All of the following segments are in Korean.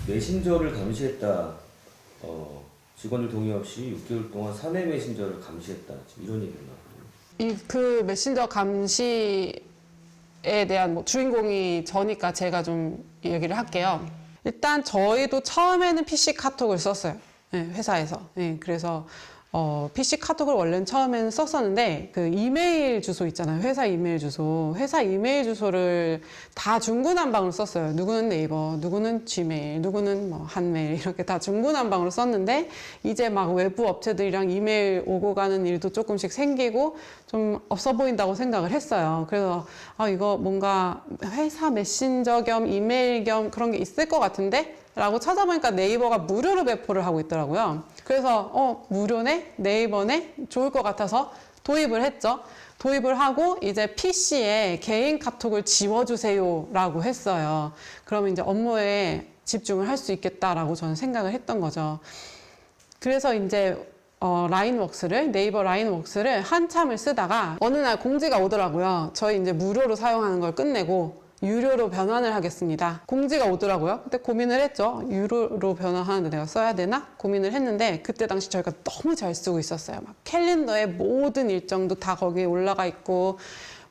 메신저를 감시했다. 직원들 동의 없이 6개월 동안 사내 메신저를 감시했다. 지금 이런 얘기가 나왔거든요. 그 메신저 감시에 대한 뭐 주인공이 저니까 제가 좀 얘기를 할게요. 일단 저희도 처음에는 PC 카톡을 썼어요. 네, 회사에서. 네, 그래서 PC 카톡을 원래는 처음에는 썼었는데 그 이메일 주소 있잖아요. 회사 이메일 주소. 회사 이메일 주소를 다 중구난방으로 썼어요. 누구는 네이버, 누구는 지메일, 누구는 뭐 한메일 이렇게 다 중구난방으로 썼는데 이제 막 외부 업체들이랑 이메일 오고 가는 일도 조금씩 생기고 좀 없어 보인다고 생각을 했어요. 그래서 이거 뭔가 회사 메신저 겸 이메일 겸 그런 게 있을 것 같은데? 라고 찾아보니까 네이버가 무료로 배포를 하고 있더라고요. 그래서 무료네? 네이버네? 좋을 것 같아서 도입을 했죠. 도입을 하고 이제 PC에 개인 카톡을 지워주세요 라고 했어요. 그러면 이제 업무에 집중을 할 수 있겠다라고 저는 생각을 했던 거죠. 그래서 이제 라인웍스를, 네이버 라인웍스를 한참을 쓰다가 어느 날 공지가 오더라고요. 저희 이제 무료로 사용하는 걸 끝내고 유료로 변환을 하겠습니다. 공지가 오더라고요. 그때 고민을 했죠. 유료로 변환하는데 내가 써야 되나? 고민을 했는데 그때 당시 저희가 너무 잘 쓰고 있었어요. 막 캘린더에 모든 일정도 다 거기에 올라가 있고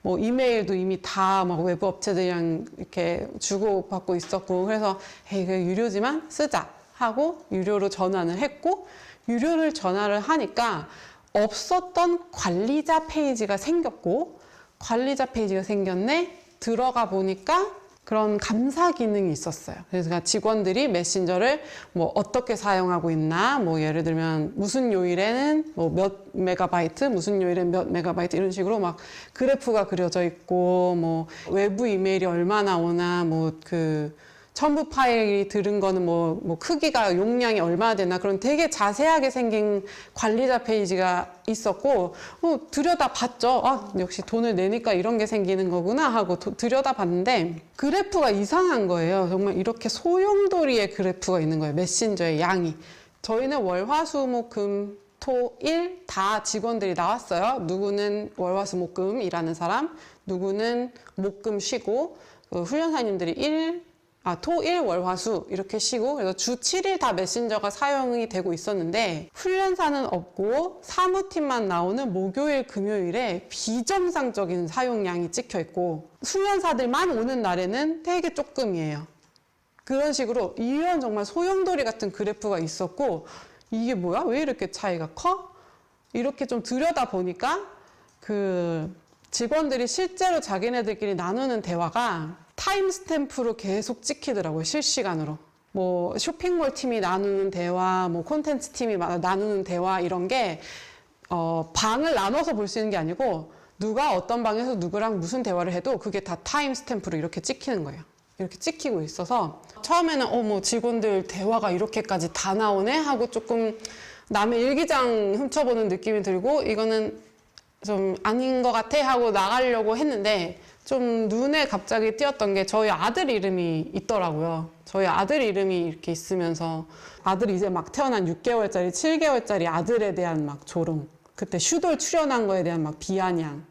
뭐 이메일도 이미 다 막 외부 업체들이랑 이렇게 주고받고 있었고 그래서 에이 그 유료지만 쓰자 하고 유료로 전환을 했고 유료를 전환을 하니까 없었던 관리자 페이지가 생겼고 관리자 페이지가 생겼네. 들어가 보니까 그런 감사 기능이 있었어요. 그래서 직원들이 메신저를 뭐 어떻게 사용하고 있나, 뭐 예를 들면 무슨 요일에는 뭐 몇 메가바이트, 무슨 요일엔 몇 메가바이트 이런 식으로 막 그래프가 그려져 있고, 뭐 외부 이메일이 얼마나 오나, 뭐 그 첨부 파일이 들은 거는 뭐 크기가 용량이 얼마나 되나 그런 되게 자세하게 생긴 관리자 페이지가 있었고 들여다봤죠. 역시 돈을 내니까 이런 게 생기는 거구나 하고 들여다봤는데 그래프가 이상한 거예요. 정말 이렇게 소용돌이의 그래프가 있는 거예요. 메신저의 양이. 저희는 월, 화, 수, 목, 금, 토, 일 다 직원들이 나왔어요. 누구는 월, 화, 수, 목, 금 일하는 사람, 누구는 목, 금 쉬고 훈련사님들이 토, 일, 월, 화, 수 이렇게 쉬고 그래서 주 7일 다 메신저가 사용이 되고 있었는데 훈련사는 없고 사무팀만 나오는 목요일, 금요일에 비정상적인 사용량이 찍혀 있고 훈련사들만 오는 날에는 되게 조금이에요. 그런 식으로 이런 정말 소용돌이 같은 그래프가 있었고 이게 뭐야? 왜 이렇게 차이가 커? 이렇게 좀 들여다보니까 그 직원들이 실제로 자기네들끼리 나누는 대화가 타임스탬프로 계속 찍히더라고요. 실시간으로. 뭐 쇼핑몰 팀이 나누는 대화, 뭐 콘텐츠 팀이 나누는 대화 이런 게 방을 나눠서 볼 수 있는 게 아니고 누가 어떤 방에서 누구랑 무슨 대화를 해도 그게 다 타임스탬프로 이렇게 찍히는 거예요. 이렇게 찍히고 있어서 처음에는 뭐 직원들 대화가 이렇게까지 다 나오네 하고 조금 남의 일기장 훔쳐보는 느낌이 들고 이거는 좀 아닌 것 같아 하고 나가려고 했는데 좀 눈에 갑자기 띄었던 게 저희 아들 이름이 있더라고요. 저희 아들 이름이 이렇게 있으면서 아들이 이제 막 태어난 6개월짜리, 7개월짜리 아들에 대한 막 조롱, 그때 슈돌 출연한 거에 대한 막 비아냥,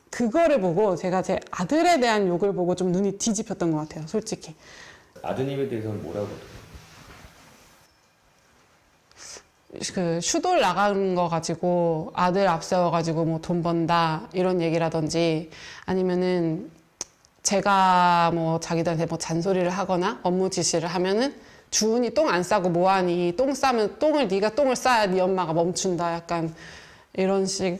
그거를 보고 제가 제 아들에 대한 욕을 보고 좀 눈이 뒤집혔던 것 같아요, 솔직히. 아드님에 대해서는 뭐라고? 그 슈돌 나간 거 가지고 아들 앞세워가지고 뭐 돈 번다 이런 얘기라든지 아니면은 제가 뭐 자기들한테 뭐 잔소리를 하거나 업무 지시를 하면은 주은이 똥 안 싸고 뭐하니 똥 싸면 네가 똥을 싸야 네 엄마가 멈춘다 약간 이런 식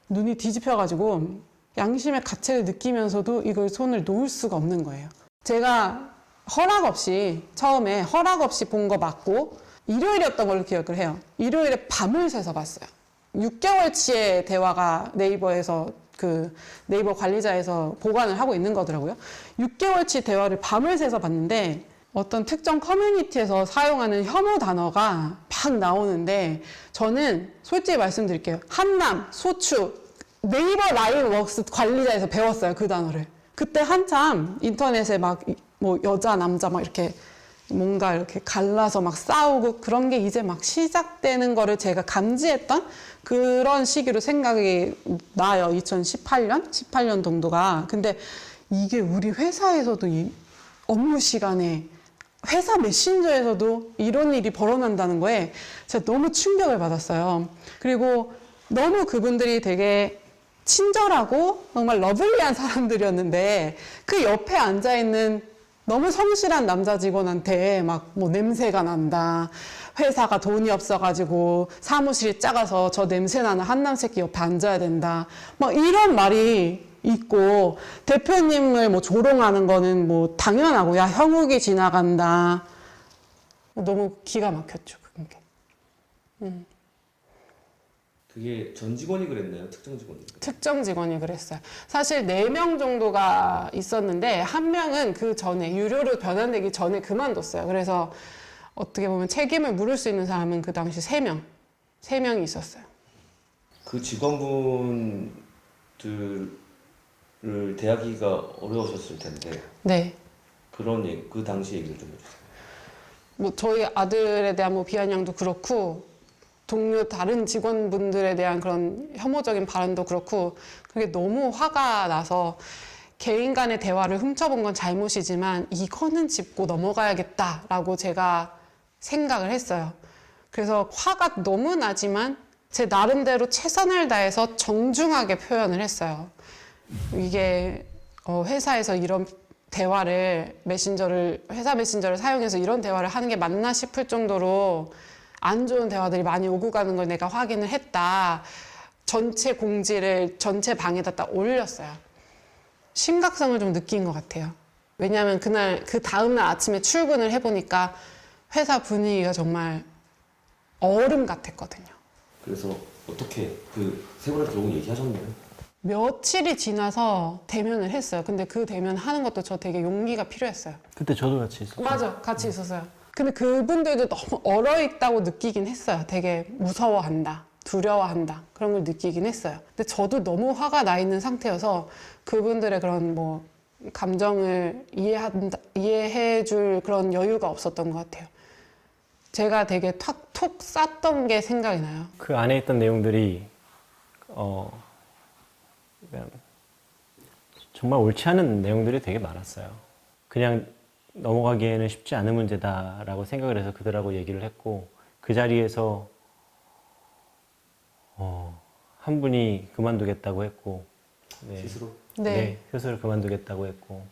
눈이 뒤집혀가지고 양심의 가책을 느끼면서도 이걸 손을 놓을 수가 없는 거예요. 제가 허락 없이 처음에 허락 없이 본 거 맞고 일요일이었던 걸로 기억을 해요. 일요일에 밤을 새서 봤어요. 6개월치의 대화가 네이버에서 그 네이버 관리자에서 보관을 하고 있는 거더라고요. 6개월치 대화를 밤을 새서 봤는데 어떤 특정 커뮤니티에서 사용하는 혐오 단어가 막 나오는데 저는 솔직히 말씀드릴게요. 한남, 소추, 네이버 라인웍스 관리자에서 배웠어요. 그 단어를. 그때 한참 인터넷에 막 뭐 여자, 남자 막 이렇게 뭔가 이렇게 갈라서 막 싸우고 그런 게 이제 막 시작되는 거를 제가 감지했던 그런 시기로 생각이 나요. 2018년? 18년 정도가. 근데 이게 우리 회사에서도 업무 시간에 회사 메신저에서도 이런 일이 벌어난다는 거에 제가 너무 충격을 받았어요. 그리고 너무 그분들이 되게 친절하고 정말 러블리한 사람들이었는데 그 옆에 앉아있는 너무 성실한 남자 직원한테 막 뭐 냄새가 난다. 회사가 돈이 없어가지고 사무실이 작아서 저 냄새나는 한남 새끼 옆에 앉아야 된다. 막 이런 말이 있고 대표님을 뭐 조롱하는 거는 뭐 당연하고 야 형욱이 지나간다. 너무 기가 막혔죠. 그게. 그게 전 직원이 그랬나요? 특정 직원이? 특정 직원이 그랬어요. 사실 4명 정도가 있었는데 한 명은 그 전에 유료로 변환되기 전에 그만뒀어요. 그래서 어떻게 보면 책임을 물을 수 있는 사람은 그 당시 3명이 있었어요. 그 직원분들을 대하기가 어려우셨을 텐데 네. 그 당시 얘기를 좀 해주세요. 뭐 저희 아들에 대한 뭐 비아냥도 그렇고 동료 다른 직원분들에 대한 그런 혐오적인 발언도 그렇고 그게 너무 화가 나서 개인 간의 대화를 훔쳐본 건 잘못이지만 이거는 짚고 넘어가야겠다라고 제가 생각을 했어요. 그래서 화가 너무 나지만 제 나름대로 최선을 다해서 정중하게 표현을 했어요. 이게 회사에서 이런 대화를 회사 메신저를 사용해서 이런 대화를 하는 게 맞나 싶을 정도로 안 좋은 대화들이 많이 오고 가는 걸 내가 확인을 했다. 전체 공지를 전체 방에다 딱 올렸어요. 심각성을 좀 느낀 것 같아요. 왜냐하면 그 다음날 아침에 출근을 해보니까 회사 분위기가 정말 얼음 같았거든요. 그래서 어떻게 그 세 분한테 결국 얘기하셨나요? 며칠이 지나서 대면을 했어요. 근데 그 대면 하는 것도 저 되게 용기가 필요했어요. 그때 저도 같이 있었어요. 맞아, 같이 있었어요. 근데 그분들도 너무 얼어있다고 느끼긴 했어요. 되게 무서워한다, 두려워한다 그런 걸 느끼긴 했어요. 근데 저도 너무 화가 나 있는 상태여서 그분들의 그런 뭐 감정을 이해해줄 그런 여유가 없었던 것 같아요. 제가 되게 톡 쌌던 게 생각이 나요. 그 안에 있던 내용들이 그냥 정말 옳지 않은 내용들이 되게 많았어요. 그냥 넘어가기에는 쉽지 않은 문제다라고 생각을 해서 그들하고 얘기를 했고 그 자리에서 한 분이 그만두겠다고 했고 스스로? 네. 스스로 그만두겠다고 했고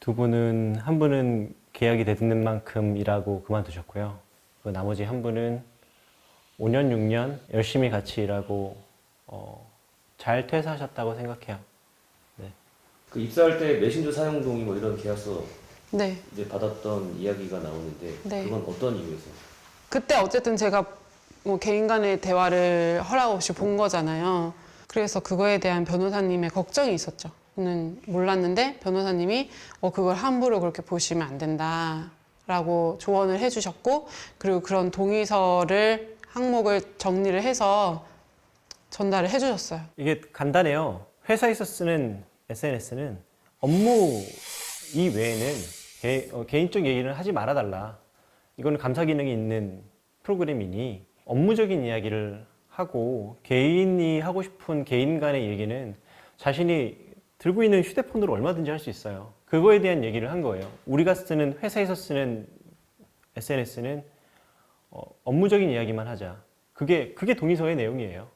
두 분은 한 분은 계약이 되는 만큼 일하고 그만두셨고요. 그 나머지 한 분은 5년, 6년 열심히 같이 일하고 잘 퇴사하셨다고 생각해요. 네. 그 입사할 때 메신저 사용 동의 뭐 이런 계약서 네. 이제 받았던 이야기가 나오는데 네. 그건 어떤 이유에서? 그때 어쨌든 제가 뭐 개인 간의 대화를 허락 없이 본 거잖아요. 그래서 그거에 대한 변호사님의 걱정이 있었죠. 저는 몰랐는데 변호사님이 그걸 함부로 그렇게 보시면 안 된다라고 조언을 해주셨고 그리고 그런 동의서를 항목을 정리를 해서 전달을 해주셨어요. 이게 간단해요. 회사에서 쓰는 SNS는 업무 이외에는 개인적 얘기를 하지 말아달라. 이거는 감사 기능이 있는 프로그램이니 업무적인 이야기를 하고 개인이 하고 싶은 개인 간의 얘기는 자신이 들고 있는 휴대폰으로 얼마든지 할 수 있어요. 그거에 대한 얘기를 한 거예요. 우리가 쓰는 회사에서 쓰는 SNS는 업무적인 이야기만 하자. 그게 동의서의 내용이에요.